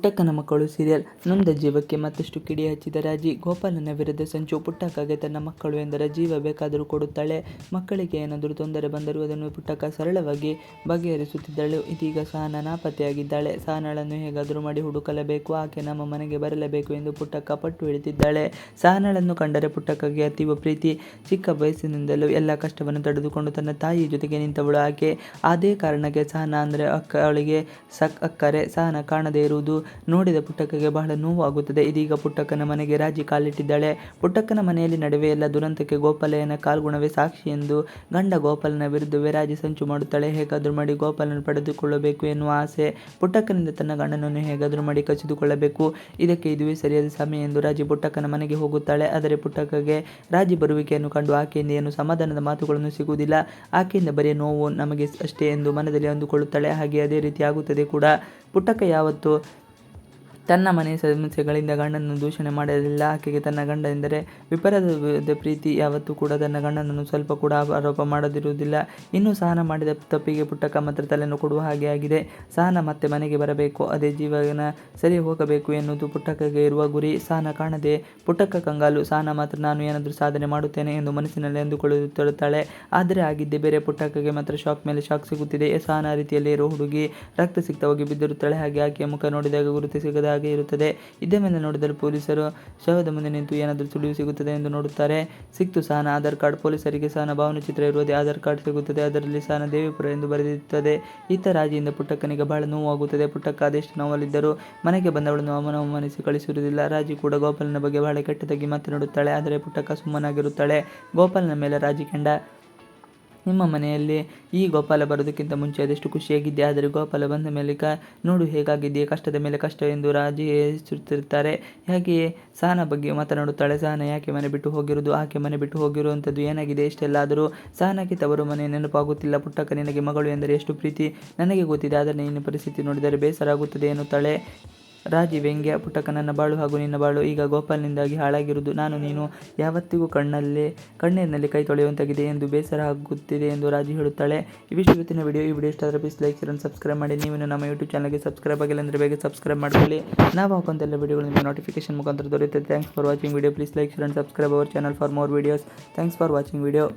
ಪುಟ್ಟಕ್ಕನ ಮಕ್ಕಳು ಸೀರಿಯಲ್ ನೊಂದ ಜೀವಕ್ಕೆ ಮತ್ತಷ್ಟು ಕಿಡಿ ಹಚ್ಚಿದ ರಾಜಿ. ಗೋಪಾಲನ ವಿರುದ್ಧ ಸಂಚು. ಪುಟ್ಟಕ್ಕಗೆ ತನ್ನ ಮಕ್ಕಳು ಎಂದರೆ ಜೀವ ಬೇಕಾದರೂ ಕೊಡುತ್ತಾಳೆ. ಮಕ್ಕಳಿಗೆ ಏನಾದರೂ ತೊಂದರೆ ಬಂದರೂ ಅದನ್ನು ಪುಟ್ಟಕ್ಕ ಸರಳವಾಗಿ ಬಗೆಹರಿಸುತ್ತಿದ್ದಳು. ಇದೀಗ ಸಹನಾ ನಾಪತ್ತೆಯಾಗಿದ್ದಾಳೆ. ಸಹನಾಳನ್ನು ಹೇಗಾದರೂ ಮಾಡಿ ಹುಡುಕಲೇಬೇಕು, ಆಕೆ ನಮ್ಮ ಮನೆಗೆ ಬರಲೇಬೇಕು ಎಂದು ಪುಟ್ಟಕ್ಕ ಪಟ್ಟು ಹಿಡಿದಿದ್ದಾಳೆ. ಸಹನಾಳನ್ನು ಕಂಡರೆ ಪುಟ್ಟಕ್ಕಗೆ ಅತೀವ ಪ್ರೀತಿ. ಚಿಕ್ಕ ವಯಸ್ಸಿನಿಂದಲೂ ಎಲ್ಲ ಕಷ್ಟವನ್ನು ತಡೆದುಕೊಂಡು ತನ್ನ ತಾಯಿ ಜೊತೆಗೆ ನಿಂತವಳು ಆಕೆ. ಅದೇ ಕಾರಣಕ್ಕೆ ಸಹನಾ ಅಂದರೆ ಅವಳಿಗೆ ಅಕ್ಕರೆ. ಸಹನಾ ಕಾಣದೇ ಇರುವುದು ನೋಡಿದ ಪುಟ್ಟಕ್ಕಗೆ ಬಹಳ ನೋವು ಆಗುತ್ತದೆ. ಇದೀಗ ಪುಟ್ಟಕ್ಕನ ಮನೆಗೆ ರಾಜಿ ಕಾಲಿಟ್ಟಿದ್ದಾಳೆ. ಪುಟ್ಟಕ್ಕನ ಮನೆಯಲ್ಲಿ ನಡೆಯುವ ಎಲ್ಲ ದುರಂತಕ್ಕೆ ಗೋಪಾಲಯ್ಯನ ಕಾಲ್ಗುಣವೇ ಸಾಕ್ಷಿ ಎಂದು ಗಂಡ ಗೋಪಾಲನ ವಿರುದ್ಧವೇ ರಾಜಿ ಸಂಚು ಮಾಡುತ್ತಾಳೆ. ಹೇಗಾದರೂ ಮಾಡಿ ಗೋಪಾಲನ ಪಡೆದುಕೊಳ್ಳಬೇಕು ಎನ್ನುವ ಆಸೆ. ಪುಟ್ಟಕ್ಕನಿಂದ ತನ್ನ ಗಂಡನನ್ನು ಹೇಗಾದರೂ ಮಾಡಿ ಕಸಿದುಕೊಳ್ಳಬೇಕು. ಇದಕ್ಕೆ ಇದುವೇ ಸರಿಯಾದ ಸಮಯ ಎಂದು ರಾಜಿ ಪುಟ್ಟಕ್ಕನ ಮನೆಗೆ ಹೋಗುತ್ತಾಳೆ. ಆದರೆ ಪುಟ್ಟಕ್ಕಗೆ ರಾಜಿ ಬರುವಿಕೆಯನ್ನು ಕಂಡು ಆಕೆಯಿಂದ ಏನು ಸಮಾಧಾನದ ಮಾತುಗಳನ್ನು ಸಿಗುವುದಿಲ್ಲ. ಆಕೆಯಿಂದ ಬರೀ ನೋವು ನಮಗೆ ಅಷ್ಟೇ ಎಂದು ಮನದಲ್ಲಿ ಅಂದುಕೊಳ್ಳುತ್ತಾಳೆ. ಹಾಗೆ ಅದೇ ರೀತಿ ಆಗುತ್ತದೆ ಕೂಡ. ಪುಟ್ಟಕ್ಕ ಯಾವತ್ತೂ ತನ್ನ ಮನೆಯ ಸಮಸ್ಯೆಗಳಿಂದ ಗಂಡನನ್ನು ದೂಷಣೆ ಮಾಡಲಿಲ್ಲ. ಆಕೆಗೆ ತನ್ನ ಗಂಡ ಎಂದರೆ ವಿಪರೀತ ಪ್ರೀತಿ. ಯಾವತ್ತೂ ಕೂಡ ತನ್ನ ಗಂಡನನ್ನು ಸ್ವಲ್ಪ ಕೂಡ ಆರೋಪ ಮಾಡದಿರುವುದಿಲ್ಲ. ಇನ್ನು ಸಹನಾ ಮಾಡಿದ ತಪ್ಪಿಗೆ ಪುಟ್ಟಕ್ಕ ಮಾತ್ರ ತಲೆಯನ್ನು ಕೊಡುವ ಹಾಗೆ ಆಗಿದೆ. ಸಹನಾ ಮತ್ತೆ ಮನೆಗೆ ಬರಬೇಕು, ಅದೇ ಜೀವನ ಸರಿ ಹೋಗಬೇಕು ಎನ್ನುವುದು ಪುಟ್ಟಕ್ಕಗೆ ಇರುವ ಗುರಿ. ಸಹನಾ ಕಾಣದೆ ಪುಟ್ಟಕ್ಕ ಕಂಗಾಲು. ಸಹನಾ ಮಾತ್ರ ನಾನು ಏನಾದರೂ ಸಾಧನೆ ಮಾಡುತ್ತೇನೆ ಎಂದು ಮನಸ್ಸಿನಲ್ಲಿ ಅಂದುಕೊಳ್ಳುತ್ತಾಳೆ. ಆದರೆ ಆಗಿದ್ದೇ ಬೇರೆ. ಪುಟ್ಟಕ್ಕಗೆ ಮಾತ್ರ ಶಾಕ್ ಮೇಲೆ ಶಾಕ್ ಸಿಗುತ್ತಿದೆ. ಸಹನಾ ರೀತಿಯಲ್ಲೇ ಇರೋ ಹುಡುಗಿ ರಕ್ತಸಿಕ್ತ ಹೋಗಿ ಬಿದ್ದಿರುತ್ತಾಳೆ. ಹಾಗೆ ಆಕೆಯ ಮುಖ ನೋಡಿದಾಗ ಗುರುತು ಸಿಗದ ಹಾಗೆ ಇರುತ್ತದೆ. ಇದೇ ಮೇಲೆ ನೋಡಿದರೆ ಪೊಲೀಸರು ಶವದ ಮುಂದೆ ನಿಂತು ಏನಾದರೂ ಸುಳಿವು ಸಿಗುತ್ತದೆ ಎಂದು ನೋಡುತ್ತಾರೆ. ಸಿಕ್ತು ಸಹನಾ ಆಧಾರ್ ಕಾರ್ಡ್. ಪೊಲೀಸರಿಗೆ ಸಹನಾ ಭಾವಚಿತ್ರ ಇರುವುದೇ ಆಧಾರ್ ಕಾರ್ಡ್ ಸಿಗುತ್ತದೆ. ಅದರಲ್ಲಿ ಸಹನಾ ದೇವಿಪುರ ಎಂದು ಬರೆದಿರುತ್ತದೆ. ಈತ ರಾಜಿಯಿಂದ ಪುಟ್ಟಕ್ಕನಿಗೆ ಬಹಳ ನೋವಾಗುತ್ತದೆ. ಪುಟ್ಟಕ್ಕ ಅದೆಷ್ಟು ನೋವಲ್ಲಿದ್ದರೂ ಮನೆಗೆ ಬಂದವಳನ್ನು ಅವಮಾನಿಸಿ ಕಳಿಸಿರುವುದಿಲ್ಲ. ರಾಜಿ ಕೂಡ ಗೋಪಾಲನ ಬಗ್ಗೆ ಬಹಳ ಕೆಟ್ಟದಾಗಿ ಮಾತನಾಡುತ್ತಾಳೆ. ಆದರೆ ಪುಟ್ಟಕ್ಕ ಸುಮ್ಮನಾಗಿರುತ್ತಾಳೆ. ಗೋಪಾಲನ ಮೇಲೆ ರಾಜಿ ಕೆಂಡ. ನಿಮ್ಮ ಮನೆಯಲ್ಲಿ ಈ ಗೋಪಾಲ ಬರೋದಕ್ಕಿಂತ ಮುಂಚೆ ಅದೆಷ್ಟು ಖುಷಿಯಾಗಿದ್ದೆ, ಆದರೆ ಗೋಪಾಲ ಬಂದ ಮೇಲೆ ನೋಡು ಹೇಗಾಗಿದೆಯೇ, ಕಷ್ಟದ ಮೇಲೆ ಕಷ್ಟ ಎಂದು ರಾಜಿ ಹೆಚ್ಚುತ್ತಿರುತ್ತಾರೆ. ಹಾಗೆಯೇ ಸಹನಾ ಬಗ್ಗೆ ಮಾತನಾಡುತ್ತಾಳೆ. ಸಹನಾ ಯಾಕೆ ಮನೆ ಬಿಟ್ಟು ಹೋಗಿರುವುದು, ಆಕೆ ಮನೆ ಬಿಟ್ಟು ಹೋಗಿರುವಂಥದ್ದು ಏನಾಗಿದೆ, ಇಷ್ಟೆಲ್ಲ ಆದರೂ ಸಹನಾಕ್ಕೆ ತವರು ಮನೆ ನೆನಪಾಗುತ್ತಿಲ್ಲ. ಪುಟ್ಟಕ್ಕ ನಿನಗೆ ಮಗಳು ಎಂದರೆ ಎಷ್ಟು ಪ್ರೀತಿ ನನಗೆ ಗೊತ್ತಿದೆ, ಆದರೆ ನಿನ್ನ ಪರಿಸ್ಥಿತಿ ನೋಡಿದರೆ ಬೇಸರ ಆಗುತ್ತದೆ ಎನ್ನುತ್ತಾಳೆ ರಾಜಿ ವ್ಯಂಗ್ಯ. ಪುಟ್ಟಕ್ಕ ನನ್ನ ಬಾಳು ಹಾಗೂ ನಿನ್ನ ಬಾಳು ಈಗ ಗೋಪಾಲನಿಂದಾಗಿ ಹಾಳಾಗಿರುವುದು. ನಾನು ನೀನು ಯಾವತ್ತಿಗೂ ಕಣ್ಣೀರಿನಲ್ಲಿ ಕೈ ತೊಳೆಯುವಂತಾಗಿದೆ ಎಂದು ಬೇಸರ ಆಗುತ್ತಿದೆ ಎಂದು ರಾಜಿ ಹೇಳುತ್ತಾಳೆ. ಇವಿಷ್ಟು ಇವತ್ತಿನ ವಿಡಿಯೋ. ಈ ವಿಡಿಯೋ ಇಷ್ಟ ಆದರೆ ಪ್ಲೀಸ್ ಲೈಕ್ ಶೇರ್ ಸಬ್ಸ್ಕ್ರೈಬ್ ಮಾಡಿ. ನೀವು ನಮ್ಮ ಯೂಟ್ಯೂಬ್ ಚಾನಲ್ಗೆ ಸಬ್ಸ್ಕ್ರೈಬ್ ಆಗಿಲ್ಲ ಅಂದರೆ ಬೇಗ ಸಬ್ಸ್ಕ್ರೈಬ್ ಮಾಡ್ಕೊಳ್ಳಿ. ನಾವು ಹಾಕುವಂತೆಲ್ಲ ವಿಡಿಯೋಗಳು ನಿಮಗೆ ನೋಟಿಫಿಕೇಶನ್ ಮುಖಾಂತರ ದೊರೆಯುತ್ತದೆ. Thanks for watching video. Please like share subscribe our channel for more videos. Thanks for watching video.